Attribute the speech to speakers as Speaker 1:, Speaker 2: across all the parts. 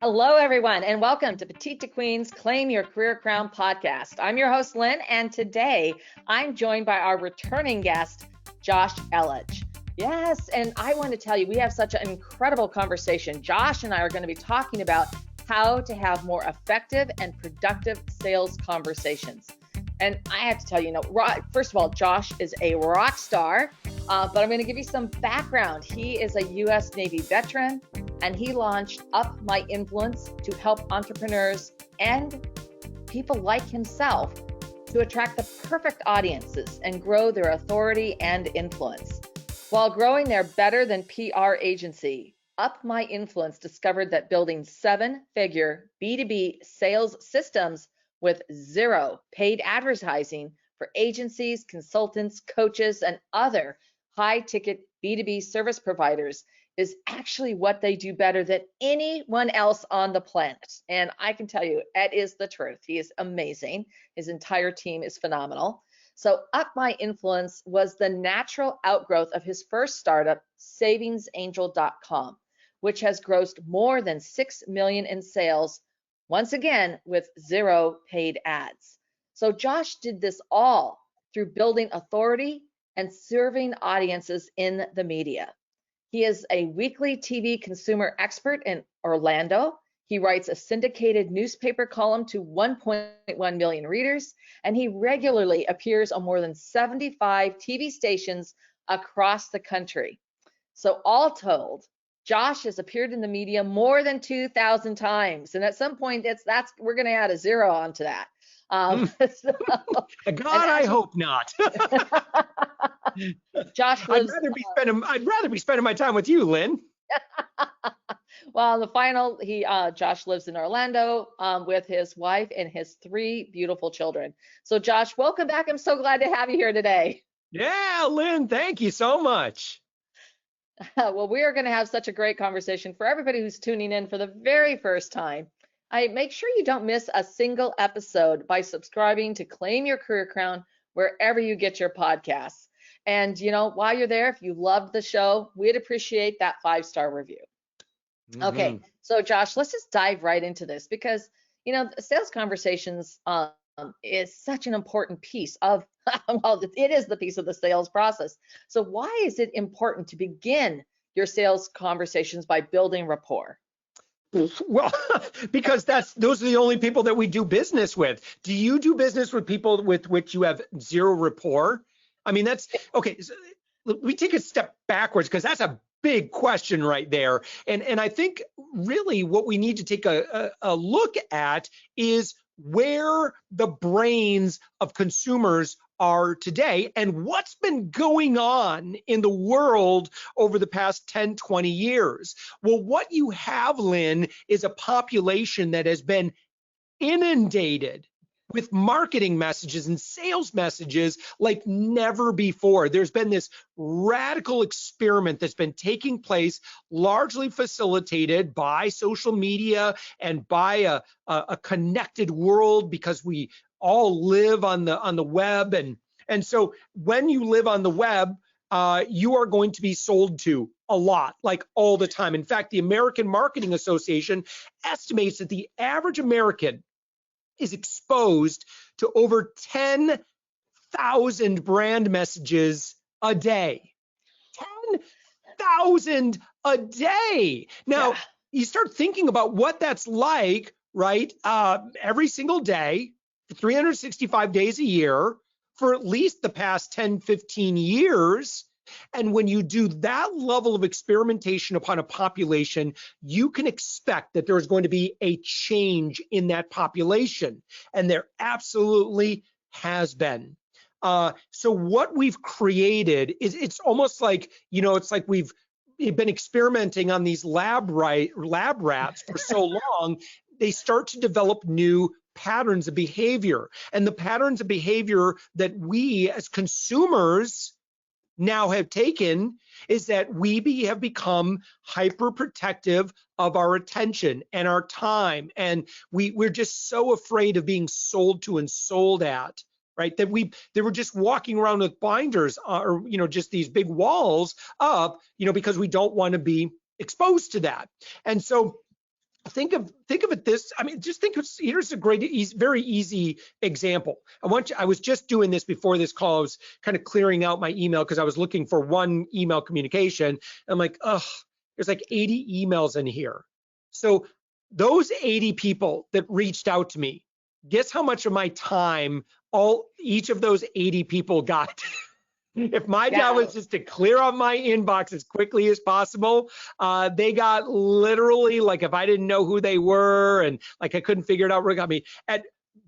Speaker 1: Hello, everyone, and welcome to Petite to Queen's Claim Your Career Crown podcast. I'm your host, Lynn, and today I'm joined by our returning guest, Josh Elledge. Yes, and I want to tell you, we have such an incredible conversation. Josh and I are going to be talking about how to have more effective and productive sales conversations. And I have to tell you, first of all, Josh is a rock star, but I'm going to give you some background. He is a U.S. Navy veteran, and he launched Up My Influence to help entrepreneurs and people like himself to attract the perfect audiences and grow their authority and influence. While growing their better than PR agency, Up My Influence discovered that building seven-figure B2B sales systems with zero paid advertising for agencies, consultants, coaches, and other high-ticket B2B service providers is actually what they do better than anyone else on the planet. And I can tell you, it is the truth. He is amazing. His entire team is phenomenal. So Up My Influence was the natural outgrowth of his first startup, savingsangel.com, which has grossed more than $6 million in sales, once again, with zero paid ads. So Josh did this all through building authority and serving audiences in the media. He is a weekly TV consumer expert in Orlando. He writes a syndicated newspaper column to 1.1 million readers, and he regularly appears on more than 75 TV stations across the country. So all told, Josh has appeared in the media more than 2,000 times, and at some point, we're going to add a zero onto that.
Speaker 2: God, I hope not.
Speaker 1: Josh lives.
Speaker 2: I'd rather be spending my time with you, Lynn.
Speaker 1: Well, the final, Josh lives in Orlando with his wife and his three beautiful children. So, Josh, welcome back. I'm so glad to have you here today.
Speaker 2: Yeah, Lynn, thank you so much.
Speaker 1: Well, we are going to have such a great conversation for everybody who's tuning in for the very first time. Make sure you don't miss a single episode by subscribing to Claim Your Career Crown wherever you get your podcasts. And, while you're there, if you loved the show, we'd appreciate that 5-star review. Mm-hmm. Okay, so Josh, let's just dive right into this because, sales conversations is such an important piece of, well, it is the piece of the sales process. So why is it important to begin your sales conversations by building rapport?
Speaker 2: Well, because those are the only people that we do business with. Do you do business with people with which you have zero rapport? I mean, that's okay. So we take a step backwards because that's a big question right there. And I think really what we need to take a look at is where the brains of consumers are today and what's been going on in the world over the past 10, 20 years. Well, what you have, Lynn, is a population that has been inundated with marketing messages and sales messages like never before. There's been this radical experiment that's been taking place, largely facilitated by social media and by a connected world because we all live on the web. And so when you live on the web, you are going to be sold to a lot, like all the time. In fact, the American Marketing Association estimates that the average American is exposed to over 10,000 brand messages a day. 10,000 a day. Now, you start thinking about what that's like, right? Every single day, 365 days a year, for at least the past 10, 15 years. And when you do that level of experimentation upon a population, you can expect that there's going to be a change in that population. And there absolutely has been. So what we've created is it's almost like, it's like we've been experimenting on these lab rats for so long, they start to develop new patterns of behavior. And the patterns of behavior that we as consumers now have taken is that we have become hyper protective of our attention and our time. And we're just so afraid of being sold to and sold at, right? That they were just walking around with binders or, just these big walls up, because we don't want to be exposed to that. And so think of it this. I mean, just think of, here's a great, very easy example. I was just doing this before this call. I was kind of clearing out my email because I was looking for one email communication. I'm like, ugh, there's like 80 emails in here. So those 80 people that reached out to me, guess how much of my time each of those 80 people got? If my job was just to clear out my inbox as quickly as possible, they got literally, like, if I didn't know who they were and like I couldn't figure it out, what got me. At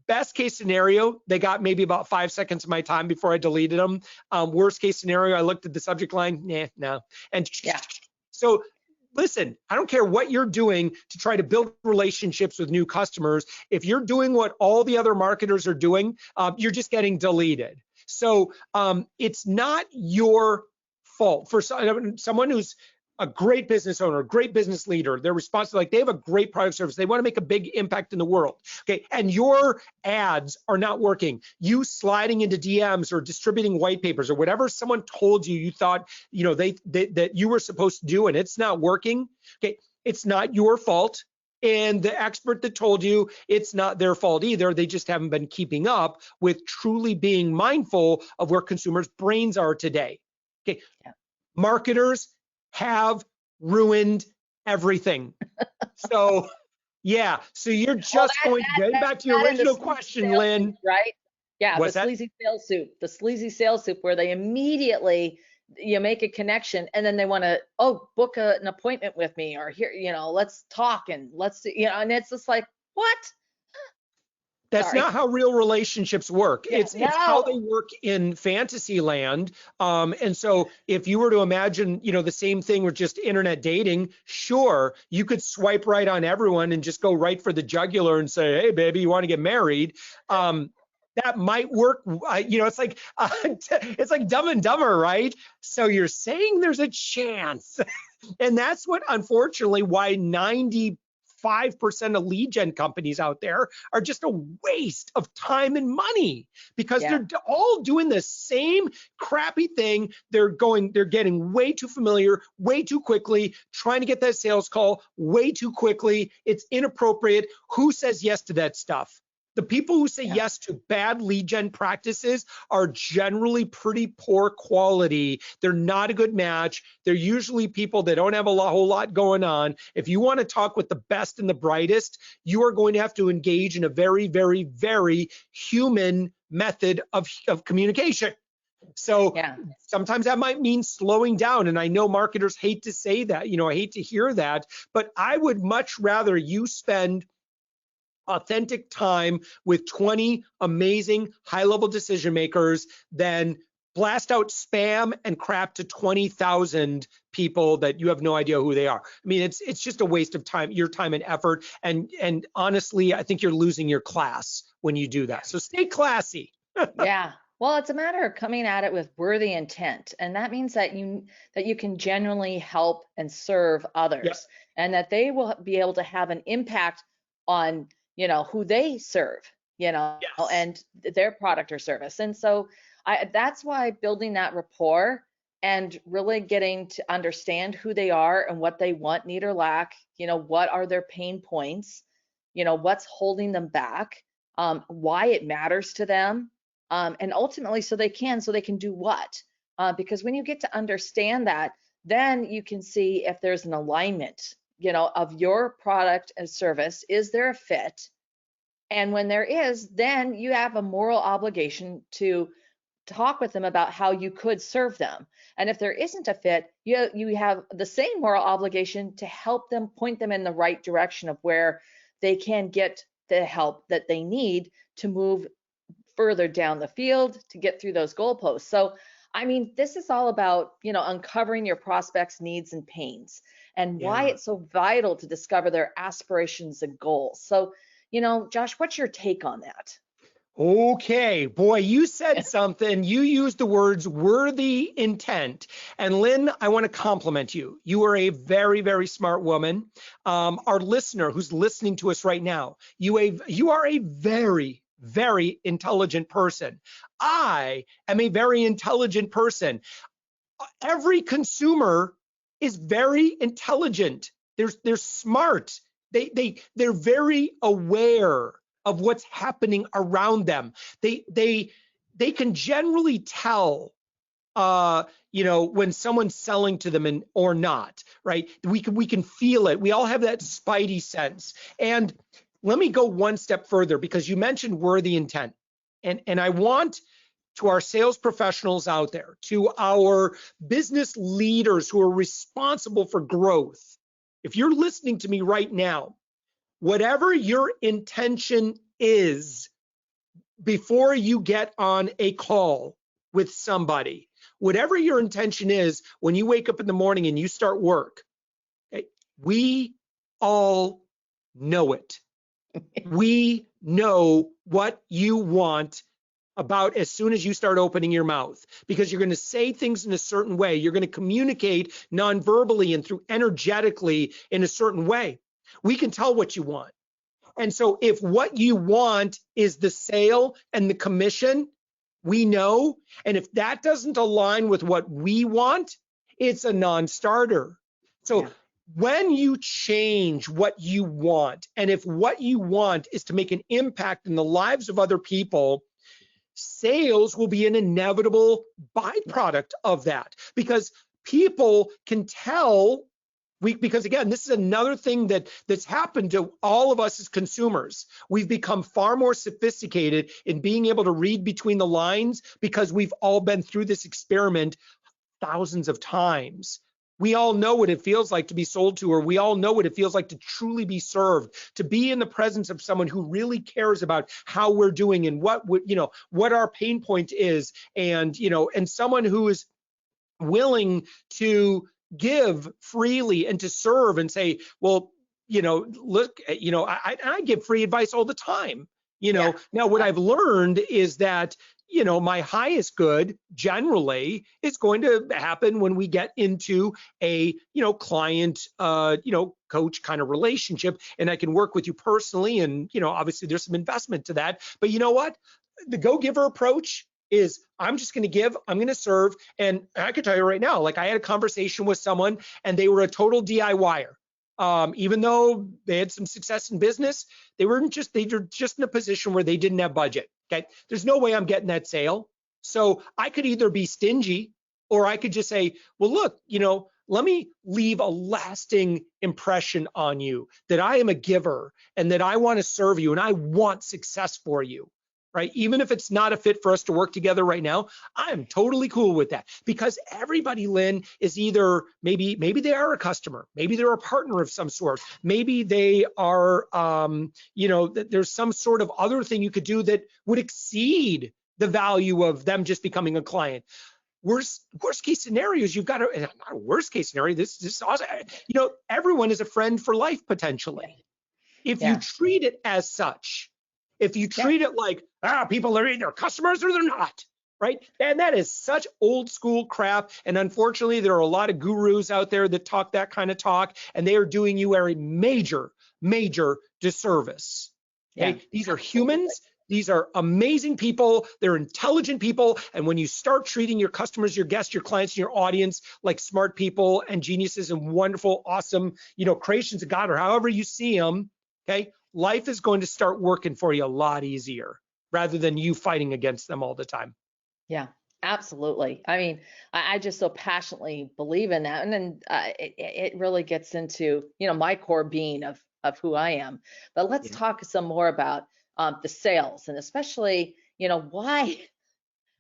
Speaker 2: best case scenario, they got maybe about 5 seconds of my time before I deleted them. Worst case scenario, I looked at the subject line, no. And so listen, I don't care what you're doing to try to build relationships with new customers. If you're doing what all the other marketers are doing, you're just getting deleted. So it's not your fault. For someone who's a great business owner, a great business leader, they're responsible, like they have a great product service, they want to make a big impact in the world. Okay, and your ads are not working. You sliding into DMs or distributing white papers or whatever someone told you thought, that you were supposed to do, and it's not working. Okay, it's not your fault. And the expert that told you, it's not their fault either. They just haven't been keeping up with truly being mindful of where consumers' brains are today. Okay, marketers have ruined everything. So yeah, so you're just getting back to your original question, Lynn.
Speaker 1: Soup, right? Yeah,
Speaker 2: What's
Speaker 1: the sleazy sales soup, where they immediately make a connection and then they want to book an appointment with me, or here, let's talk and let's and it's just like, what?
Speaker 2: That's not how real relationships work. It's how they work in fantasy land. And so if you were to imagine, the same thing with just internet dating, sure, you could swipe right on everyone and just go right for the jugular and say, hey, baby, you want to get married? That might work. It's like Dumb and Dumber, right? So you're saying there's a chance. And that's what, unfortunately, why 95% of lead gen companies out there are just a waste of time and money, because they're all doing the same crappy thing. They're getting way too familiar, way too quickly, trying to get that sales call way too quickly. It's inappropriate. Who says yes to that stuff? The people who say yes to bad lead gen practices are generally pretty poor quality. They're not a good match. They're usually people that don't have a whole lot going on. If you want to talk with the best and the brightest, you are going to have to engage in a very, very, very human method of communication. So sometimes that might mean slowing down. And I know marketers hate to say that, I hate to hear that, but I would much rather you spend authentic time with 20 amazing high-level decision makers than blast out spam and crap to 20,000 people that you have no idea who they are. I mean, it's just a waste of time, your time and effort. And honestly, I think you're losing your class when you do that. So stay classy.
Speaker 1: Yeah. Well, it's a matter of coming at it with worthy intent. And that means that you can genuinely help and serve others, and that they will be able to have an impact on who they serve, and their product or service. And so that's why building that rapport and really getting to understand who they are and what they want, need, or lack, what are their pain points, what's holding them back, why it matters to them, and ultimately so they can do what? Because when you get to understand that, then you can see if there's an alignment, of your product and service. Is there a fit? And when there is, then you have a moral obligation to talk with them about how you could serve them. And if there isn't a fit, you have the same moral obligation to help them, point them in the right direction of where they can get the help that they need to move further down the field, to get through those goalposts. So, I mean, this is all about, uncovering your prospects' needs and pains, and why it's so vital to discover their aspirations and goals. So, Josh, what's your take on that?
Speaker 2: Okay, boy, you said something. You used the words worthy intent. And Lynn, I want to compliment you. You are a very, very smart woman. Our listener who's listening to us right now, you are a very, very intelligent person. I am a very intelligent person. Every consumer is very intelligent. They're smart. They're very aware of what's happening around them. They can generally tell when someone's selling to them or not, right? We can feel it. We all have that spidey sense. And let me go one step further, because you mentioned worthy intent. And I want, to our sales professionals out there, to our business leaders who are responsible for growth, if you're listening to me right now, whatever your intention is before you get on a call with somebody, whatever your intention is when you wake up in the morning and you start work, okay, we all know it. We know what you want about as soon as you start opening your mouth, because you're going to say things in a certain way. You're going to communicate non-verbally and through energetically in a certain way. We can tell what you want. And so if what you want is the sale and the commission, we know. And if that doesn't align with what we want, it's a non-starter. So when you change what you want, and if what you want is to make an impact in the lives of other people, sales will be an inevitable byproduct of that, because people can tell. Because again, this is another thing that's happened to all of us as consumers. We've become far more sophisticated in being able to read between the lines, because we've all been through this experiment thousands of times. We all know what it feels like to be sold to, or we all know what it feels like to truly be served, to be in the presence of someone who really cares about how we're doing and what our pain point is, and someone who is willing to give freely and to serve and say, well, look, I give free advice all the time. Now what I've learned is that my highest good generally is going to happen when we get into a client coach kind of relationship, and I can work with you personally, and obviously there's some investment to that. But you know what, the go-giver approach is, I'm just going to give, I'm going to serve. And I can tell you right now, like, I had a conversation with someone and they were a total DIYer. Even though they had some success in business, they were just in a position where they didn't have budget. Okay. There's no way I'm getting that sale. So I could either be stingy, or I could just say, well, look, let me leave a lasting impression on you that I am a giver and that I want to serve you and I want success for you. Right? Even if it's not a fit for us to work together right now, I'm totally cool with that, because everybody, Lynn, is either maybe they are a customer, maybe they're a partner of some sort, maybe they are, there's some sort of other thing you could do that would exceed the value of them just becoming a client. Worst case scenarios, you've got to, not a worst case scenario, this is awesome. Everyone is a friend for life potentially. If you treat it as such. If you treat it like, people are either customers or they're not, right? And that is such old school crap. And unfortunately, there are a lot of gurus out there that talk that kind of talk, and they are doing you a major, major disservice. Okay? These are humans. These are amazing people. They're intelligent people. And when you start treating your customers, your guests, your clients, and your audience like smart people and geniuses and wonderful, awesome, creations of God, or however you see them, okay? Life is going to start working for you a lot easier, rather than you fighting against them all the time.
Speaker 1: Yeah, absolutely. I mean, I just so passionately believe in that. And then it really gets into, my core being of who I am. But let's talk some more about the sales, and especially, why.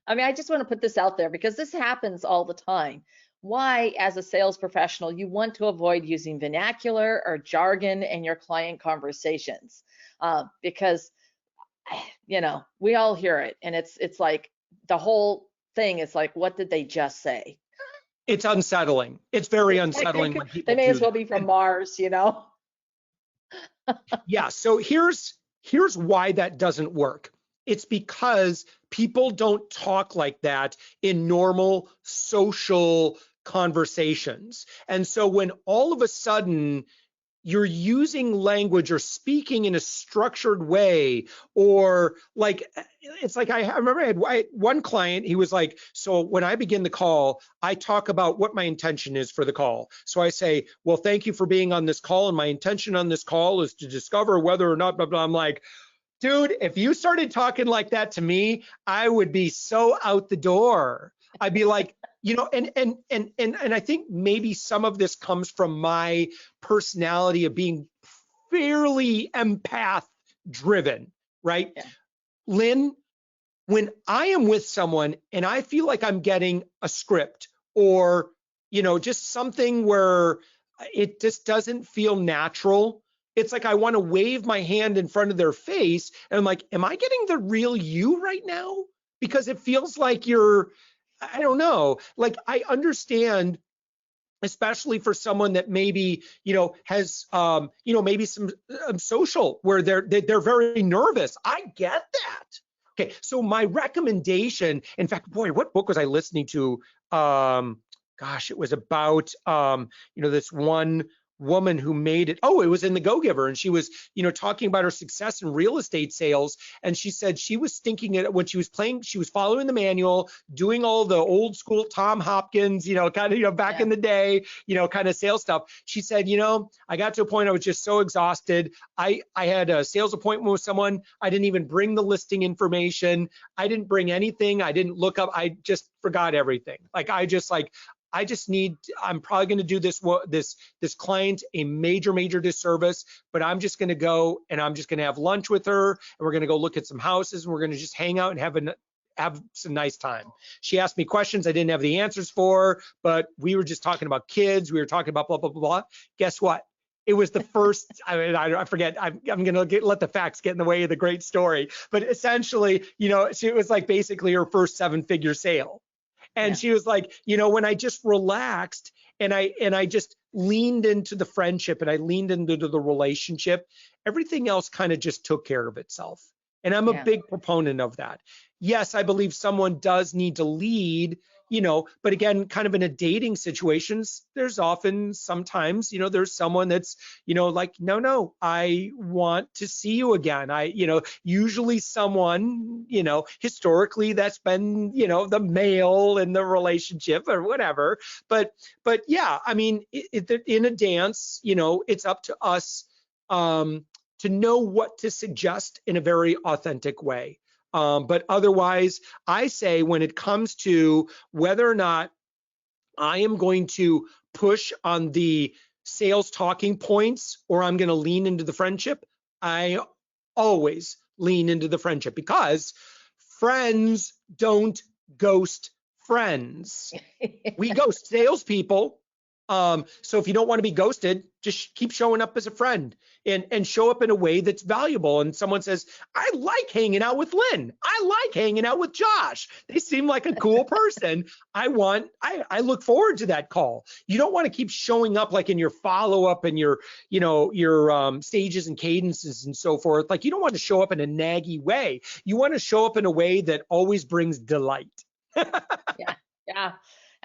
Speaker 1: I mean, I just want to put this out there because this happens all the time. Why, as a sales professional, you want to avoid using vernacular or jargon in your client conversations, because we all hear it, and it's like the whole thing is like, what did they just say?
Speaker 2: It's unsettling. It's very unsettling when people
Speaker 1: they may as well be from Mars,
Speaker 2: Yeah. So here's why that doesn't work. It's because people don't talk like that in normal social conversations. And so when all of a sudden you're using language or speaking in a structured way, or like, it's like I remember I had one client, he was like, so when I begin the call, I talk about what my intention is for the call. So I say, well, thank you for being on this call, and my intention on this call is to discover whether or not blah blah. I'm like, dude, if you started talking like that to me, I would be so out the door. I'd be like, and I think maybe some of this comes from my personality of being fairly empath driven, right?
Speaker 1: Yeah.
Speaker 2: Lynn, when I am with someone and I feel like I'm getting a script, or, just something where it just doesn't feel natural, it's like I want to wave my hand in front of their face. And I'm like, am I getting the real you right now? Because it feels like I don't know, like I understand, especially for someone that maybe has maybe some social where they're very nervous. I get that. Okay, so my recommendation, in fact, boy, what book was I listening to? Gosh, it was about this one woman who made it. Oh, it was in The Go-Giver, and she was talking about her success in real estate sales, and she said she was thinking it when she was playing, she was following the manual, doing all the old school Tom Hopkins, kind of back in the day, kind of sales stuff. She said, I got to a point I was just so exhausted. I had a sales appointment with someone. I didn't even bring the listing information. I didn't bring anything. I didn't look up. I just forgot everything. I'm probably going to do this client a major disservice, but I'm just going to go and I'm just going to have lunch with her, and we're going to go look at some houses, and we're going to just hang out and have some nice time. She asked me questions I didn't have the answers for, but we were just talking about kids. We were talking about blah, blah, blah, blah. Guess what? It was the first, I forget, I'm going to let the facts get in the way of the great story, but essentially, it was like basically her first 7-figure sale. And she was like, when I just relaxed and I just leaned into the friendship and I leaned into the relationship, everything else kind of just took care of itself. And I'm a big proponent of that. Yes, I believe someone does need to lead, but again, kind of in a dating situations, there's often sometimes, there's someone that's, like, no, I want to see you again. Usually someone, historically that's been, the male in the relationship or whatever. But yeah, I mean, in a dance, it's up to us to know what to suggest in a very authentic way. But otherwise, I say when it comes to whether or not I am going to push on the sales talking points or I'm going to lean into the friendship, I always lean into the friendship, because friends don't ghost friends. We ghost salespeople. So if you don't want to be ghosted, just keep showing up as a friend and show up in a way that's valuable. And someone says, I like hanging out with Lynn. I like hanging out with Josh. They seem like a cool person. I look forward to that call. You don't want to keep showing up like in your follow-up and your stages and cadences and so forth. Like, you don't want to show up in a naggy way. You want to show up in a way that always brings delight.
Speaker 1: Yeah.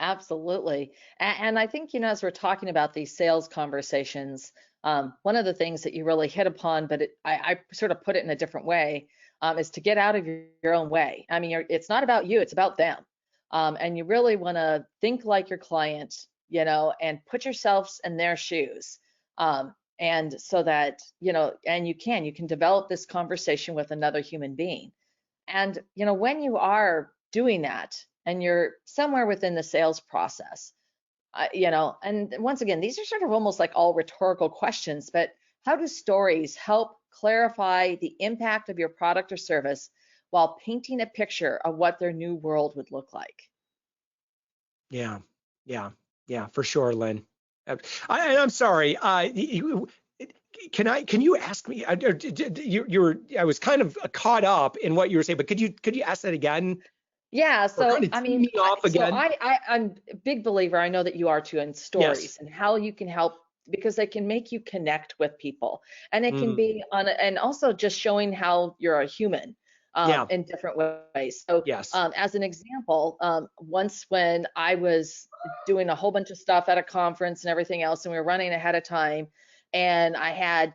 Speaker 1: Absolutely. And I think, as we're talking about these sales conversations, one of the things that you really hit upon, but I sort of put it in a different way, is to get out of your own way. I mean, it's not about you, it's about them. And you really want to think like your client, and put yourselves in their shoes. And so that, and you can develop this conversation with another human being. And, when you are doing that, and you're somewhere within the sales process, and once again, these are sort of almost like all rhetorical questions, but how do stories help clarify the impact of your product or service while painting a picture of what their new world would look like?
Speaker 2: Yeah, for sure, Lynn. I'm sorry. Can you ask me? I was kind of caught up in what you were saying, but could you ask that again?
Speaker 1: Yeah, so
Speaker 2: Kind of
Speaker 1: I
Speaker 2: tee
Speaker 1: mean,
Speaker 2: me off again.
Speaker 1: I'm a big believer. I know that you are too, in stories and how you can help, because they can make you connect with people, and it can be and also just showing how you're a human in different ways. So as an example, once when I was doing a whole bunch of stuff at a conference and everything else, and we were running ahead of time, And I had,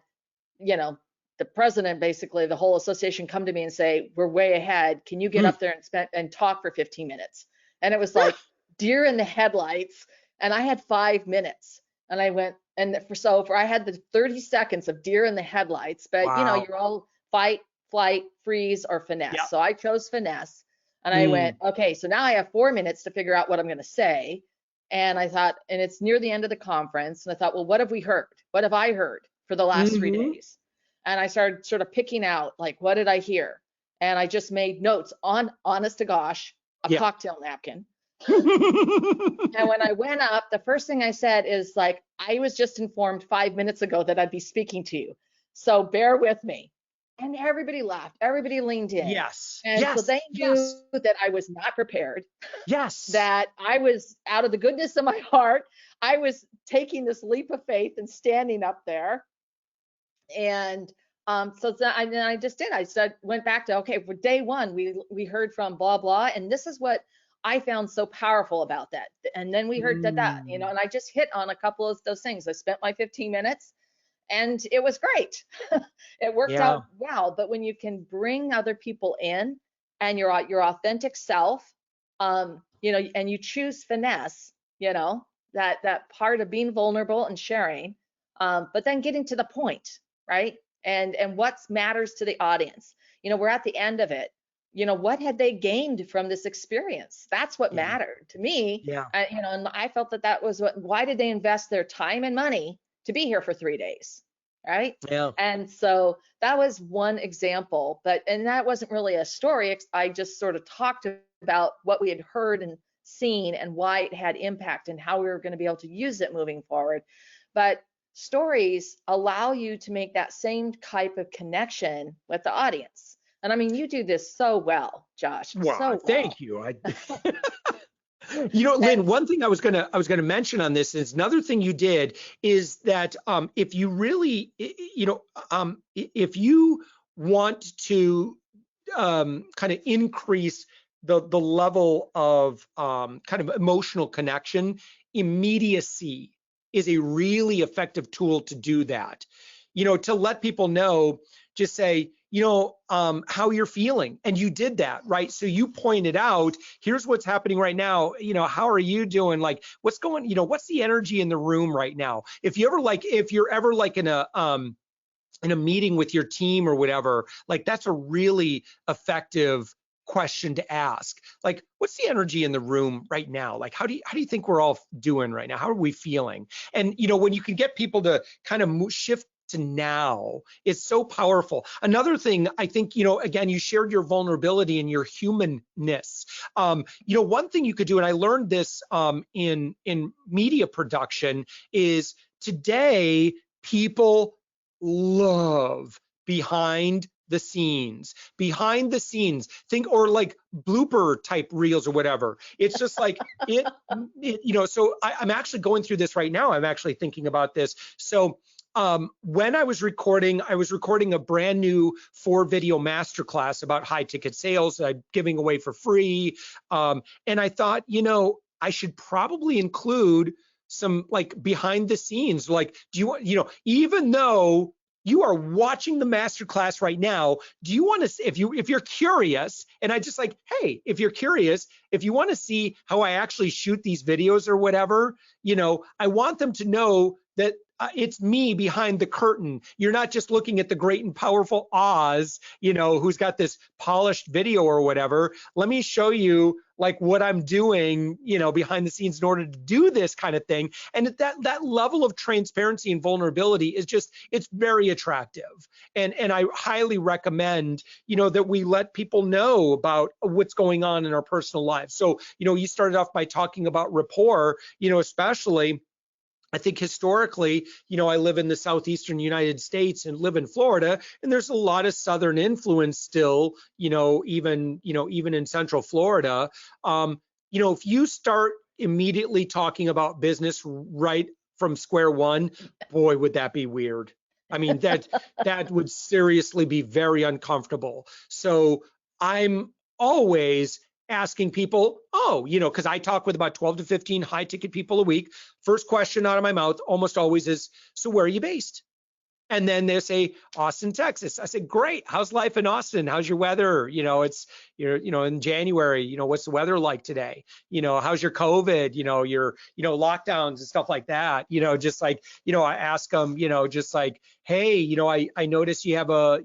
Speaker 1: you know, the president, basically the whole association, come to me and say, we're way ahead. Can you get
Speaker 2: Mm.
Speaker 1: up there and talk for 15 minutes? And it was like deer in the headlights. And I had 5 minutes. And I went, and I had the 30 seconds of deer in the headlights, but
Speaker 2: Wow.
Speaker 1: you're all fight, flight, freeze, or finesse.
Speaker 2: Yeah.
Speaker 1: So I chose finesse. And I went,
Speaker 2: Mm.
Speaker 1: okay, so now I have 4 minutes to figure out what I'm going to say. And I thought, and it's near the end of the conference. And I thought, well, what have we heard? What have I heard for the last 3
Speaker 2: Hmm.
Speaker 1: days? And I started sort of picking out, like, what did I hear? And I just made notes on, honest to gosh, a
Speaker 2: Yeah.
Speaker 1: cocktail napkin. And when I went up, the first thing I said is, like, I was just informed 5 minutes ago that I'd be speaking to you. So bear with me. And everybody laughed. Everybody leaned in.
Speaker 2: Yes.
Speaker 1: And so
Speaker 2: Yes.
Speaker 1: they knew
Speaker 2: Yes.
Speaker 1: that I was not prepared,
Speaker 2: Yes.
Speaker 1: that I was, out of the goodness of my heart, I was taking this leap of faith and standing up there. And then I just did. Went back to, okay, for day one, we heard from blah blah, and this is what I found so powerful about that. And then we heard that,
Speaker 2: Mm.
Speaker 1: and I just hit on a couple of those things. I spent my 15 minutes, and it was great. It worked
Speaker 2: Yeah.
Speaker 1: out well. But when you can bring other people in, and your authentic self, and you choose finesse, that part of being vulnerable and sharing, but then getting to the point, right? And what matters to the audience. We're at the end of it. What had they gained from this experience? That's what
Speaker 2: Yeah.
Speaker 1: mattered to me.
Speaker 2: Yeah.
Speaker 1: And I felt that was why did they invest their time and money to be here for 3 days, right?
Speaker 2: Yeah.
Speaker 1: And so that was one example, and that wasn't really a story. I just sort of talked about what we had heard and seen and why it had impact and how we were going to be able to use it moving forward. But stories allow you to make that same type of connection with the audience. And I mean, you do this so well, Josh,
Speaker 2: Wow.
Speaker 1: so well.
Speaker 2: Thank you. Lynn,
Speaker 1: And
Speaker 2: one thing I was gonna mention on this is another thing you did is that if you really, if you want to kind of increase the level of kind of emotional connection, immediacy is a really effective tool to do that. To let people know, just say, how you're feeling. And you did that, right? So you pointed out, here's what's happening right now. How are you doing? Like, what's what's the energy in the room right now? If you're ever like in a meeting with your team or whatever, like that's a really effective question to ask. Like, what's the energy in the room right now? Like, how do you think we're all doing right now? How are we feeling? And when you can get people to kind of shift to now, it's so powerful. Another thing, I think, again, you shared your vulnerability and your humanness. One thing you could do, and I learned this in media production, is today people love behind the scenes think, or like blooper type reels or whatever. It's just like so I'm actually going through this right now. I'm actually thinking about this. So when I was recording a brand new 4-video masterclass about high ticket sales that I'm giving away for free. And I thought, I should probably include some like behind the scenes, like, do you want, even though you are watching the masterclass right now, do you want to, if you're curious, and I just like, hey, if you're curious, if you want to see how I actually shoot these videos or whatever, I want them to know that it's me behind the curtain. You're not just looking at the great and powerful Oz, who's got this polished video or whatever. Let me show you like what I'm doing, behind the scenes in order to do this kind of thing. And that level of transparency and vulnerability is it's very attractive. And I highly recommend, that we let people know about what's going on in our personal lives. So, you started off by talking about rapport, especially, I think historically, I live in the southeastern United States and live in Florida, and there's a lot of Southern influence still, even in Central Florida. If you start immediately talking about business right from square one, boy, would that be weird. I mean, that would seriously be very uncomfortable. So I'm always asking people, oh, because I talk with about 12 to 15 high ticket people a week. First question out of my mouth almost always is, so where are you based? And then they say, Austin, Texas. I said, great. How's life in Austin? How's your weather? You're in January, what's the weather like today? How's your COVID? Your, lockdowns and stuff like that. Just like, I ask them, just like, hey, I noticed you have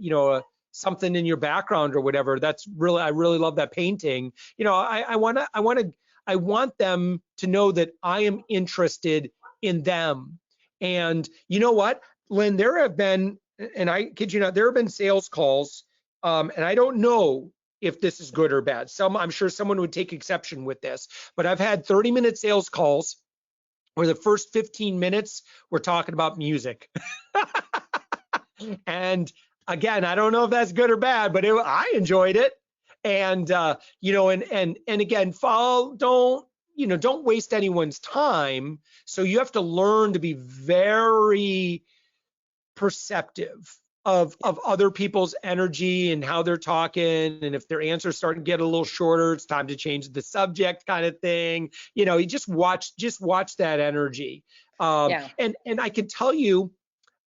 Speaker 2: something in your background or whatever. I really love that painting. I want them to know that I am interested in them. And you know what, Lynn, there have been, and I kid you not, there have been sales calls, and I don't know if this is good or bad. I'm sure someone would take exception with this, but I've had 30-minute sales calls where the first 15 minutes we're talking about music. And again, I don't know if that's good or bad, but I enjoyed it. And and again, don't waste anyone's time. So you have to learn to be very perceptive of other people's energy and how they're talking, and if their answers start to get a little shorter, it's time to change the subject, kind of thing. You just watch that energy. And I can tell you,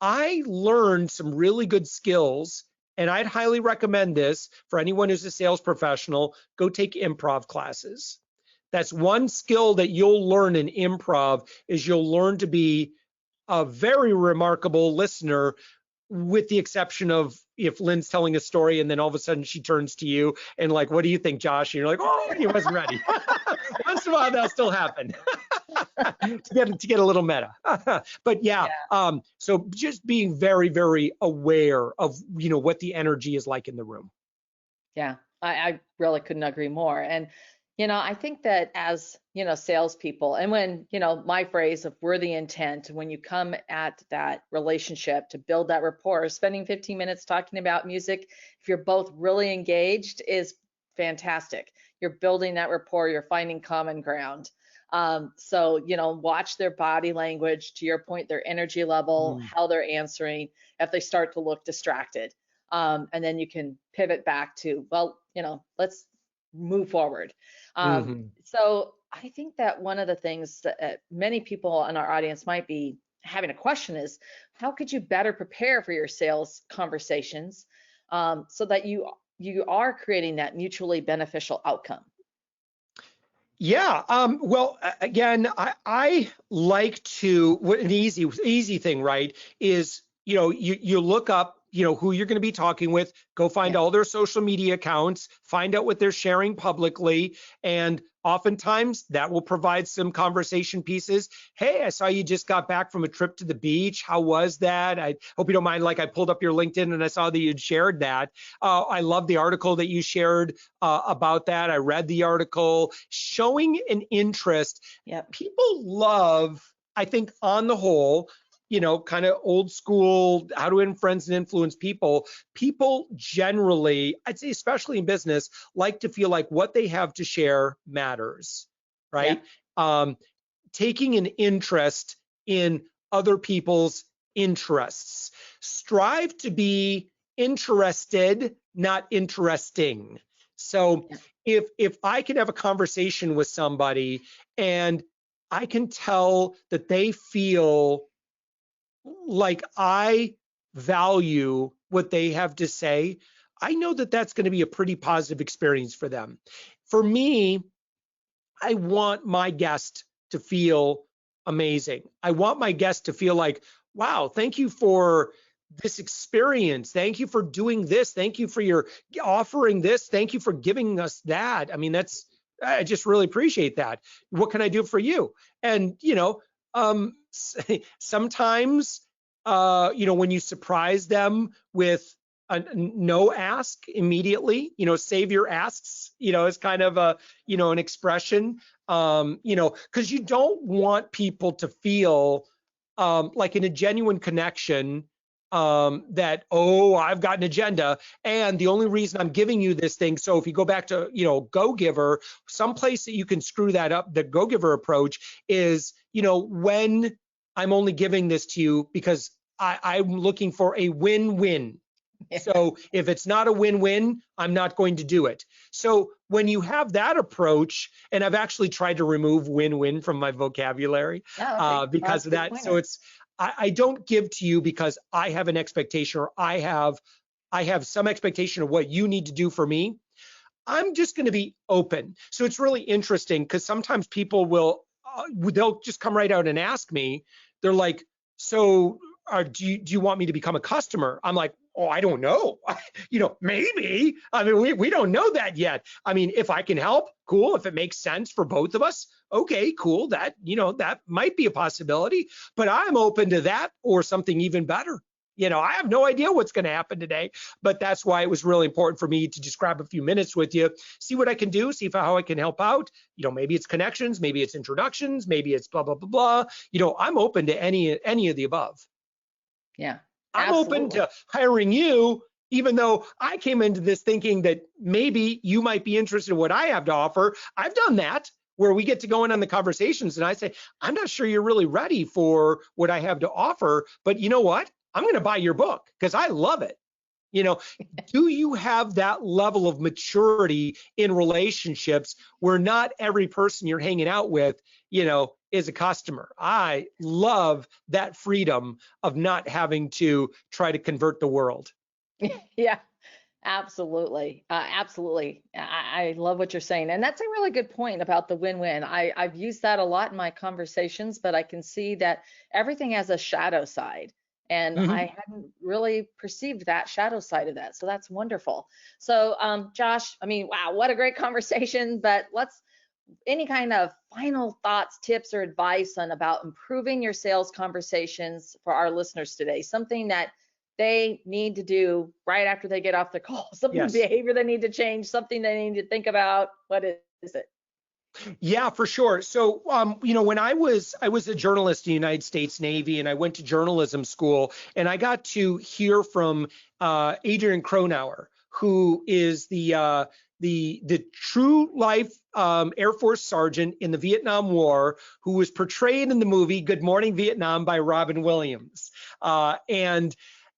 Speaker 2: I learned some really good skills, and I'd highly recommend this for anyone who's a sales professional. Go take improv classes. That's one skill that you'll learn in improv, is you'll learn to be a very remarkable listener, with the exception of if Lynn's telling a story and then all of a sudden she turns to you and like, what do you think, Josh? And you're like, oh, he wasn't ready. Once in a while, that'll still happen. to get a little meta. But so just being very, very aware of, what the energy is like in the room.
Speaker 1: Yeah, I really couldn't agree more. And I think that as, salespeople, and when, my phrase of worthy intent, when you come at that relationship to build that rapport, spending 15 minutes talking about music, if you're both really engaged, is fantastic. You're building that rapport, you're finding common ground. So, watch their body language, to your point, their energy level, how they're answering, if they start to look distracted. And then you can pivot back to, well, let's move forward. So I think that one of the things that many people in our audience might be having a question is, how could you better prepare for your sales conversations so that you are creating that mutually beneficial outcome?
Speaker 2: Yeah. Well, again, I like to, an easy thing, right, is, you look up, who you're going to be talking with, go find all their social media accounts, find out what they're sharing publicly. And oftentimes that will provide some conversation pieces. Hey, I saw you just got back from a trip to the beach. How was that? I hope you don't mind. Like, I pulled up your LinkedIn and I saw that you'd shared that. I love the article that you shared about that. I read the article. Showing an interest. People love, I think, on the whole, kind of old school, how to win friends and influence people. People generally, I'd say especially in business, like to feel like what they have to share matters, right? Taking an interest in other people's interests. Strive to be interested, not interesting. So if I can have a conversation with somebody and I can tell that they feel like I value what they have to say, I know that that's going to be a pretty positive experience for them. For me, I want my guest to feel amazing. I want my guest to feel like, wow, thank you for this experience. Thank you for doing this. Thank you for your offering this. Thank you for giving us that. I mean, I just really appreciate that. What can I do for you? And, sometimes, when you surprise them with a no ask immediately, save your asks, is kind of an expression, because you don't want people to feel like in a genuine connection that, oh, I've got an agenda and the only reason I'm giving you this thing. So if you go back to, Go Giver, someplace that you can screw that up, the Go Giver approach is, when I'm only giving this to you because I'm looking for a win-win. So if it's not a win-win, I'm not going to do it. So when you have that approach, and I've actually tried to remove win-win from my vocabulary
Speaker 1: Oh, okay. Well,
Speaker 2: because
Speaker 1: that's a
Speaker 2: of
Speaker 1: good
Speaker 2: that. So
Speaker 1: pointer.
Speaker 2: it's, I don't give to you because I have an expectation, or I have some expectation of what you need to do for me. I'm just going to be open. So it's really interesting because sometimes people will, they'll just come right out and ask me. They're like, so do you want me to become a customer? I'm like, oh, I don't know. Maybe. I mean, we don't know that yet. I mean, if I can help, cool. If it makes sense for both of us, okay, cool. That might be a possibility, but I'm open to that or something even better. I have no idea what's going to happen today, but that's why it was really important for me to just grab a few minutes with you, see what I can do, see how I can help out. Maybe it's connections, maybe it's introductions, maybe it's blah, blah, blah, blah. I'm open to any of the above.
Speaker 1: Yeah,
Speaker 2: I'm open
Speaker 1: absolutely.
Speaker 2: to hiring you, even though I came into this thinking that maybe you might be interested in what I have to offer. I've done that where we get to go in on the conversations and I say, I'm not sure you're really ready for what I have to offer, but you know what? I'm going to buy your book because I love it. You know, do you have that level of maturity in relationships where not every person you're hanging out with, is a customer? I love that freedom of not having to try to convert the world.
Speaker 1: Yeah, absolutely. Absolutely. I love what you're saying. And that's a really good point about the win-win. I've used that a lot in my conversations, but I can see that everything has a shadow side. And
Speaker 2: Mhm.
Speaker 1: I hadn't really perceived that shadow side of that. So that's wonderful. So, Josh, I mean, wow, what a great conversation. But any kind of final thoughts, tips, or advice on about improving your sales conversations for our listeners today? Something that they need to do right after they get off the call, something
Speaker 2: Yes.
Speaker 1: behavior they need to change, something they need to think about. What is it?
Speaker 2: Yeah, for sure. So, when I was a journalist in the United States Navy, and I went to journalism school, and I got to hear from Adrian Cronauer, who is the true life Air Force sergeant in the Vietnam War, who was portrayed in the movie Good Morning Vietnam by Robin Williams. And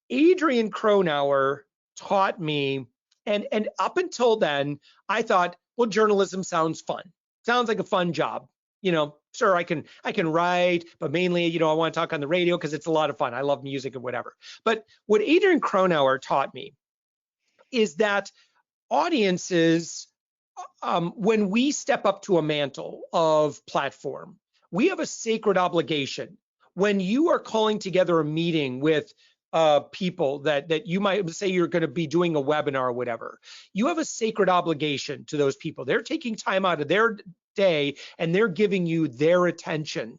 Speaker 2: Adrian Cronauer taught me, and up until then, I thought, well, journalism sounds fun. Sounds like a fun job. Sure, I can write, but mainly, I want to talk on the radio because it's a lot of fun. I love music and whatever. But what Adrian Cronauer taught me is that audiences, when we step up to a mantle of platform, we have a sacred obligation. When you are calling together a meeting with people that you might say you're going to be doing a webinar or whatever, you have a sacred obligation to those people. They're taking time out of their day and they're giving you their attention.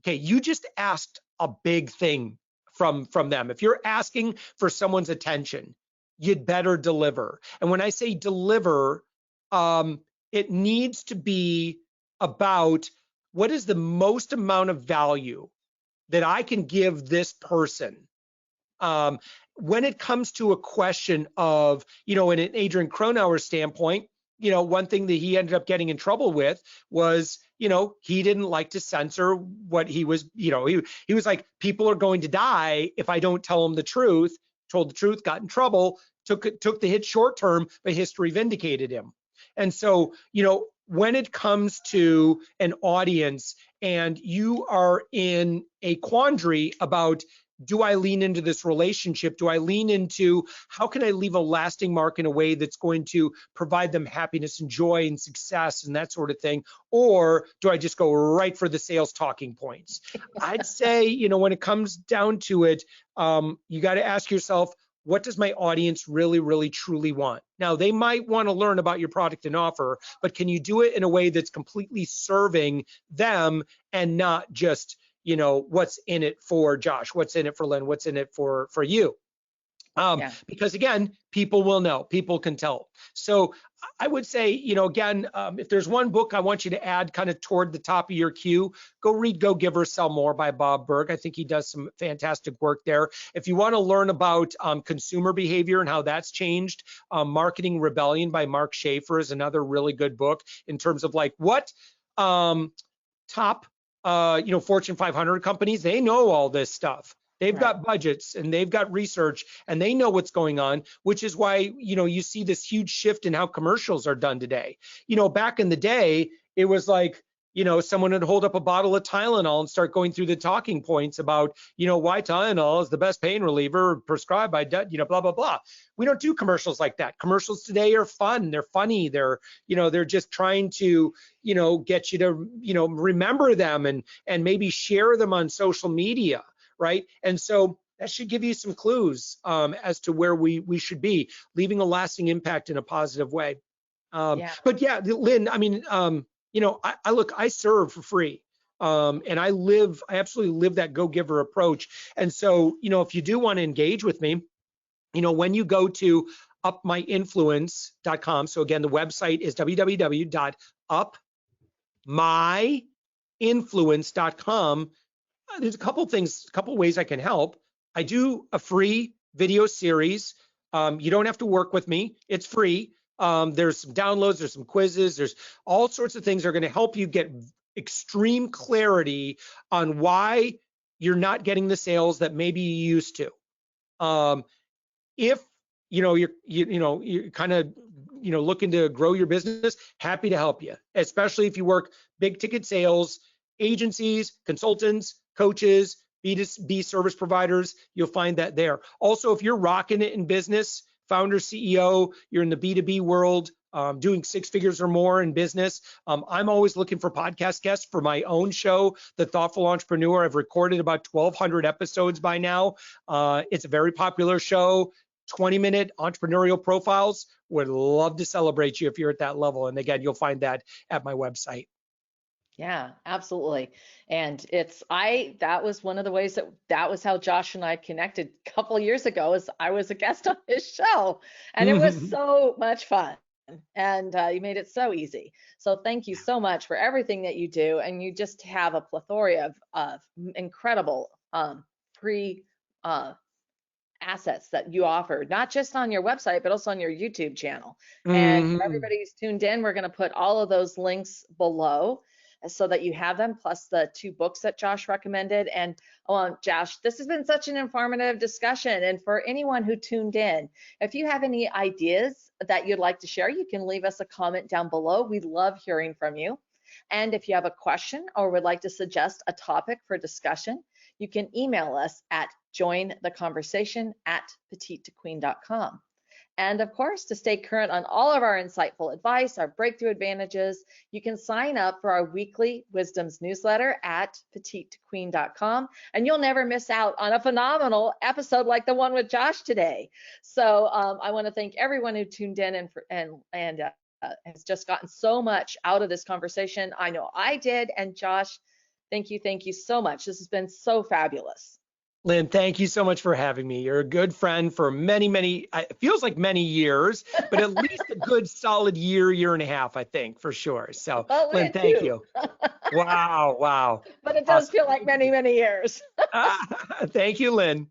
Speaker 2: Okay, you just asked a big thing from them. If you're asking for someone's attention, you'd better deliver. And when I say deliver, it needs to be about what is the most amount of value that I can give this person. Um, when it comes to a question of, in an Adrian Cronauer standpoint, one thing that he ended up getting in trouble with was, he didn't like to censor what he was, he was like, people are going to die if I don't tell them the truth. Told the truth, got in trouble, took the hit short term, but history vindicated him. And so, when it comes to an audience and you are in a quandary about, do I lean into this relationship? Do I lean into how can I leave a lasting mark in a way that's going to provide them happiness and joy and success and that sort of thing? Or do I just go right for the sales talking points? I'd say, when it comes down to it, you got to ask yourself, what does my audience really, really, truly want? Now, they might want to learn about your product and offer, but can you do it in a way that's completely serving them and not just, what's in it for Josh, what's in it for Lynn, what's in it for you?
Speaker 1: Yeah.
Speaker 2: Because again, people will know, people can tell. So I would say, again, if there's one book I want you to add kind of toward the top of your queue, go read Go Give or Sell More by Bob Burg. I think he does some fantastic work there. If you want to learn about consumer behavior and how that's changed, Marketing Rebellion by Mark Schaefer is another really good book in terms of like what top Fortune 500 companies, they know all this stuff. They've
Speaker 1: Right.
Speaker 2: got budgets and they've got research and they know what's going on, which is why, you see this huge shift in how commercials are done today. Back in the day, it was like, someone would hold up a bottle of Tylenol and start going through the talking points about, why Tylenol is the best pain reliever prescribed by, blah, blah, blah. We don't do commercials like that. Commercials today are fun. They're funny. They're just trying to, get you to, remember them and maybe share them on social media. Right. And so that should give you some clues as to where we should be, leaving a lasting impact in a positive way.
Speaker 1: Yeah.
Speaker 2: But yeah, Lynn, I mean, I serve for free. And I absolutely live that go-giver approach. And so, if you do want to engage with me, when you go to upmyinfluence.com, so again, the website is www.upmyinfluence.com. There's a couple ways I can help. I do a free video series. You don't have to work with me. It's free. There's some downloads, there's some quizzes, there's all sorts of things that are going to help you get extreme clarity on why you're not getting the sales that maybe you used to. If you're kind of looking to grow your business, happy to help you, especially if you work big ticket sales, agencies, consultants, coaches, B2B service providers. You'll find that there. Also, if you're rocking it in business, founder, CEO, you're in the B2B world, doing six figures or more in business. I'm always looking for podcast guests for my own show, The Thoughtful Entrepreneur. I've recorded about 1,200 episodes by now. It's a very popular show, 20-minute entrepreneurial profiles. Would love to celebrate you if you're at that level. And again, you'll find that at my website.
Speaker 1: Yeah, absolutely. And that was one of the ways that was how Josh and I connected a couple of years ago, as I was a guest on his show, and it was so much fun. And you made it so easy. So thank you so much for everything that you do. And you just have a plethora of incredible free assets that you offer, not just on your website, but also on your YouTube channel. And for everybody who's tuned in, we're going to put all of those links below so that you have them, plus the 2 books that Josh recommended. And Josh, this has been such an informative discussion. And for anyone who tuned in, if you have any ideas that you'd like to share, you can leave us a comment down below. We love hearing from you. And if you have a question or would like to suggest a topic for discussion, you can email us at jointheconversation@petitetoqueen.com. And of course, to stay current on all of our insightful advice, our breakthrough advantages, you can sign up for our weekly wisdoms newsletter at petitetoqueen.com, and you'll never miss out on a phenomenal episode like the one with Josh today. So I want to thank everyone who tuned in and has just gotten so much out of this conversation. I know I did. And Josh, thank you so much. This has been so fabulous.
Speaker 2: Lynn, thank you so much for having me. You're a good friend for many, it feels like many years, but at least a good solid year and a half, I think, for sure. So,
Speaker 1: well,
Speaker 2: Lynn, thank you. Wow.
Speaker 1: But it does feel like many years.
Speaker 2: Thank you, Lynn.